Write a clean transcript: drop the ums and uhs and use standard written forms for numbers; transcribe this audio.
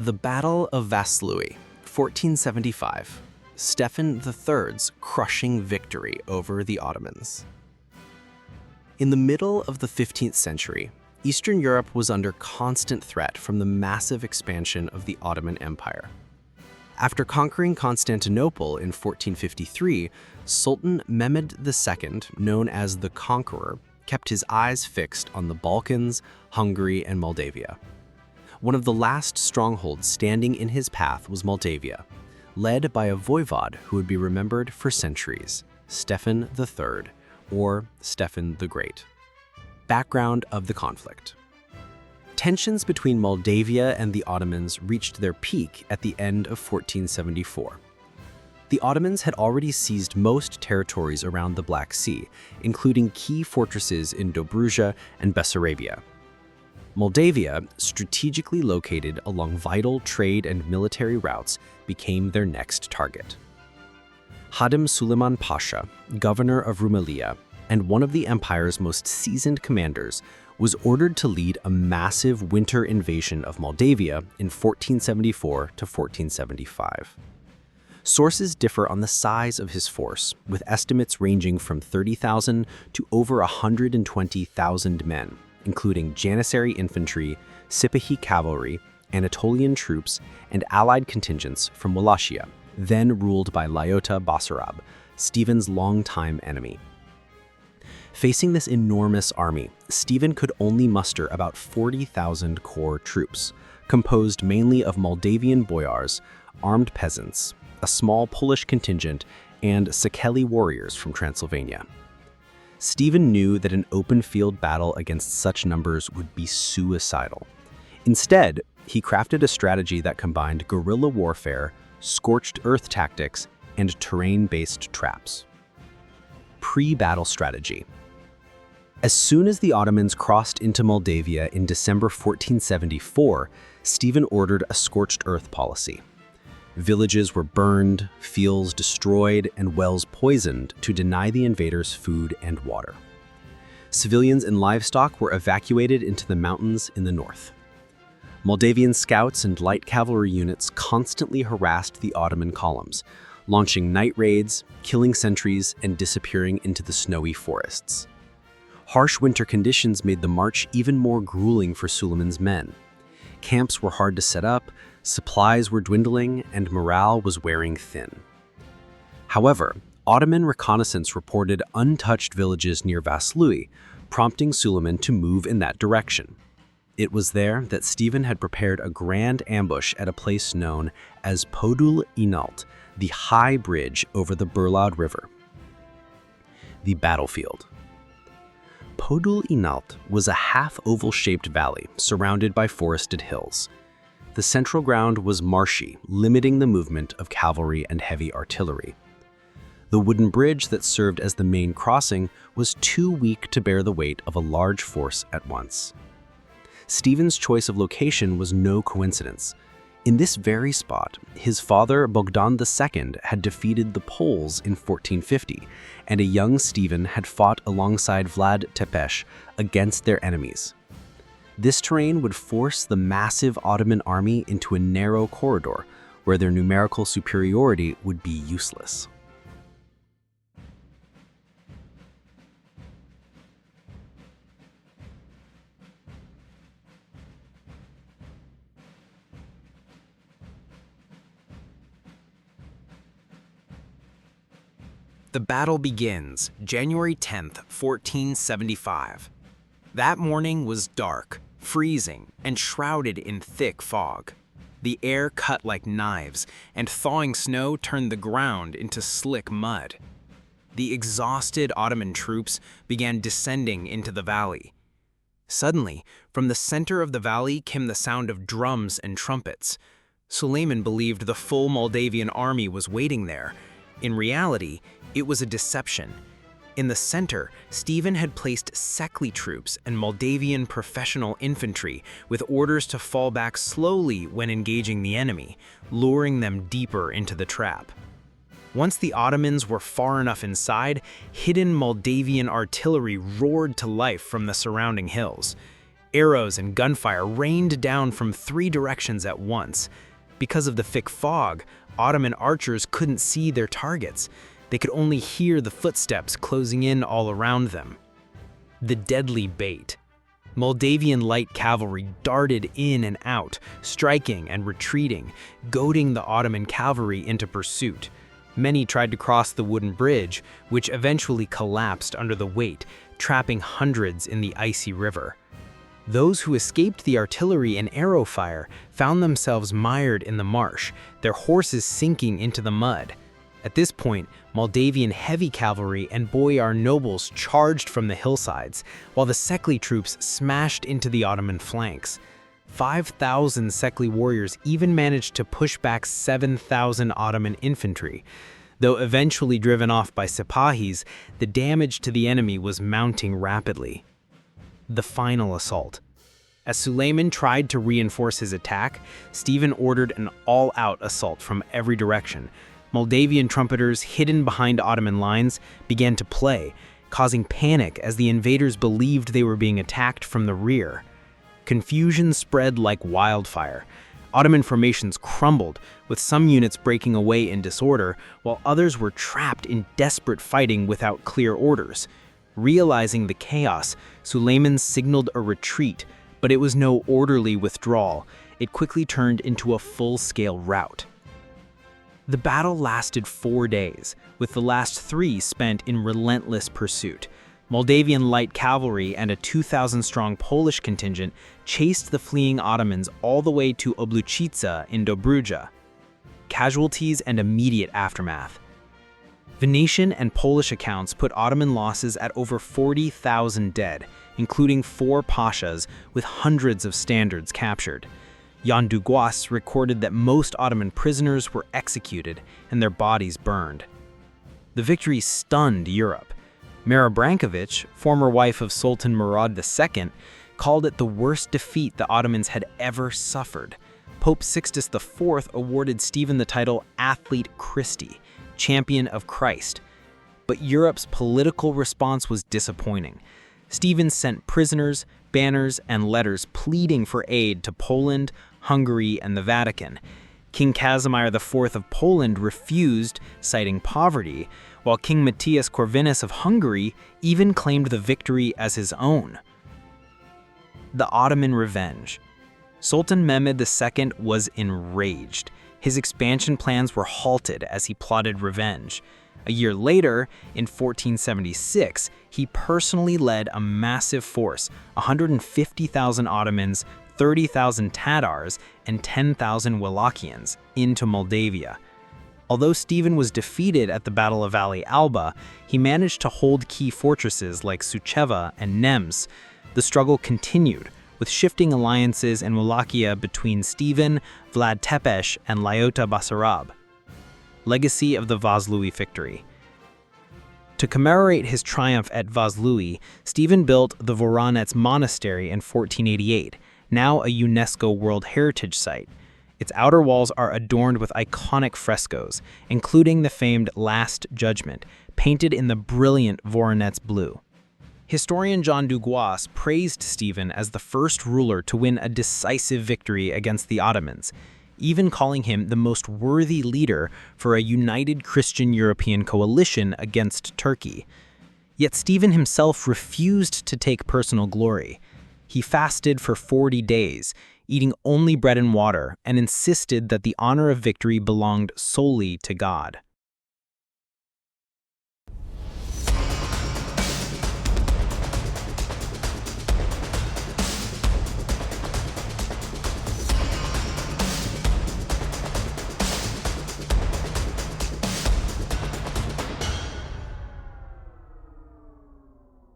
The Battle of Vaslui, 1475. Stephen III's crushing victory over the Ottomans. In the middle of the 15th century, Eastern Europe was under constant threat from the massive expansion of the Ottoman Empire. After conquering Constantinople in 1453, Sultan Mehmed II, known as the Conqueror, kept his eyes fixed on the Balkans, Hungary, and Moldavia. One of the last strongholds standing in his path was Moldavia, led by a voivod who would be remembered for centuries, Stephen III, or Stephen the Great. Background of the conflict. Tensions between Moldavia and the Ottomans reached their peak at the end of 1474. The Ottomans had already seized most territories around the Black Sea, including key fortresses in Dobruja and Bessarabia. Moldavia, strategically located along vital trade and military routes, became their next target. Hadım Suleiman Pasha, governor of Rumelia, and one of the empire's most seasoned commanders, was ordered to lead a massive winter invasion of Moldavia in 1474 to 1475. Sources differ on the size of his force, with estimates ranging from 30,000 to over 120,000 men, including Janissary infantry, Sipahi cavalry, Anatolian troops, and allied contingents from Wallachia, then ruled by Laiota Basarab, Stephen's longtime enemy. Facing this enormous army, Stephen could only muster about 40,000 core troops, composed mainly of Moldavian boyars, armed peasants, a small Polish contingent, and Sakeli warriors from Transylvania. Stephen knew that an open-field battle against such numbers would be suicidal. Instead, he crafted a strategy that combined guerrilla warfare, scorched earth tactics, and terrain-based traps. Pre-battle strategy. As soon as the Ottomans crossed into Moldavia in December 1474, Stephen ordered a scorched earth policy. Villages were burned, fields destroyed, and wells poisoned to deny the invaders food and water. Civilians and livestock were evacuated into the mountains in the north. Moldavian scouts and light cavalry units constantly harassed the Ottoman columns, launching night raids, killing sentries, and disappearing into the snowy forests. Harsh winter conditions made the march even more grueling for Suleiman's men. Camps were hard to set up, supplies were dwindling, and morale was wearing thin. However, Ottoman reconnaissance reported untouched villages near Vaslui, prompting Suleiman to move in that direction. It was there that Stephen had prepared a grand ambush at a place known as Podul Înalt, the high bridge over the Burlad River. The battlefield. Podul Înalt was a half-oval-shaped valley surrounded by forested hills. The central ground was marshy, limiting the movement of cavalry and heavy artillery. The wooden bridge that served as the main crossing was too weak to bear the weight of a large force at once. Stephen's choice of location was no coincidence. In this very spot, his father Bogdan II had defeated the Poles in 1450, and a young Stephen had fought alongside Vlad Tepes against their enemies. This terrain would force the massive Ottoman army into a narrow corridor where their numerical superiority would be useless. The battle begins, January 10th, 1475. That morning was dark, freezing, and shrouded in thick fog. The air cut like knives, and thawing snow turned the ground into slick mud. The exhausted Ottoman troops began descending into the valley. Suddenly, from the center of the valley came the sound of drums and trumpets. Suleiman believed the full Moldavian army was waiting there. In reality, it was a deception. In the center, Stephen had placed Secli troops and Moldavian professional infantry with orders to fall back slowly when engaging the enemy, luring them deeper into the trap. Once the Ottomans were far enough inside, hidden Moldavian artillery roared to life from the surrounding hills. Arrows and gunfire rained down from 3 directions at once. Because of the thick fog, Ottoman archers couldn't see their targets. They could only hear the footsteps closing in all around them. The deadly bait. Moldavian light cavalry darted in and out, striking and retreating, goading the Ottoman cavalry into pursuit. Many tried to cross the wooden bridge, which eventually collapsed under the weight, trapping hundreds in the icy river. Those who escaped the artillery and arrow fire found themselves mired in the marsh, their horses sinking into the mud. At this point, Moldavian heavy cavalry and boyar nobles charged from the hillsides, while the Secli troops smashed into the Ottoman flanks. 5,000 Secli warriors even managed to push back 7,000 Ottoman infantry. Though eventually driven off by Sipahis, the damage to the enemy was mounting rapidly. The final assault. As Suleiman tried to reinforce his attack, Stephen ordered an all-out assault from every direction. Moldavian trumpeters hidden behind Ottoman lines began to play, causing panic as the invaders believed they were being attacked from the rear. Confusion spread like wildfire. Ottoman formations crumbled, with some units breaking away in disorder, while others were trapped in desperate fighting without clear orders. Realizing the chaos, Suleiman signaled a retreat, but it was no orderly withdrawal. It quickly turned into a full-scale rout. The battle lasted 4 days, with the last 3 spent in relentless pursuit. Moldavian light cavalry and a 2,000-strong Polish contingent chased the fleeing Ottomans all the way to Obluchica in Dobruja. Casualties and immediate aftermath. Venetian and Polish accounts put Ottoman losses at over 40,000 dead, including 4 pashas with hundreds of standards captured. Jan Duguas recorded that most Ottoman prisoners were executed and their bodies burned. The victory stunned Europe. Mira Branković, former wife of Sultan Murad II, called it the worst defeat the Ottomans had ever suffered. Pope Sixtus IV awarded Stephen the title Athleta Christi, Champion of Christ. But Europe's political response was disappointing. Stephen sent prisoners, banners, and letters pleading for aid to Poland, Hungary, and the Vatican. King Casimir IV of Poland refused, citing poverty, while King Matthias Corvinus of Hungary even claimed the victory as his own. The Ottoman revenge. Sultan Mehmed II was enraged. His expansion plans were halted as he plotted revenge. A year later, in 1476, he personally led a massive force, 150,000 Ottomans, 30,000 Tatars, and 10,000 Wallachians, into Moldavia. Although Stephen was defeated at the Battle of Valley Alba, he managed to hold key fortresses like Suceava and Nems. The struggle continued, with shifting alliances in Wallachia between Stephen, Vlad Tepes, and Laiota Basarab. Legacy of the Vaslui victory. To commemorate his triumph at Vaslui, Stephen built the Voronets Monastery in 1488, now a UNESCO World Heritage Site. Its outer walls are adorned with iconic frescoes, including the famed Last Judgment, painted in the brilliant Voronets blue. Historian Jan Duguas praised Stephen as the first ruler to win a decisive victory against the Ottomans, even calling him the most worthy leader for a united Christian European coalition against Turkey. Yet Stephen himself refused to take personal glory. He fasted for 40 days, eating only bread and water, and insisted that the honor of victory belonged solely to God.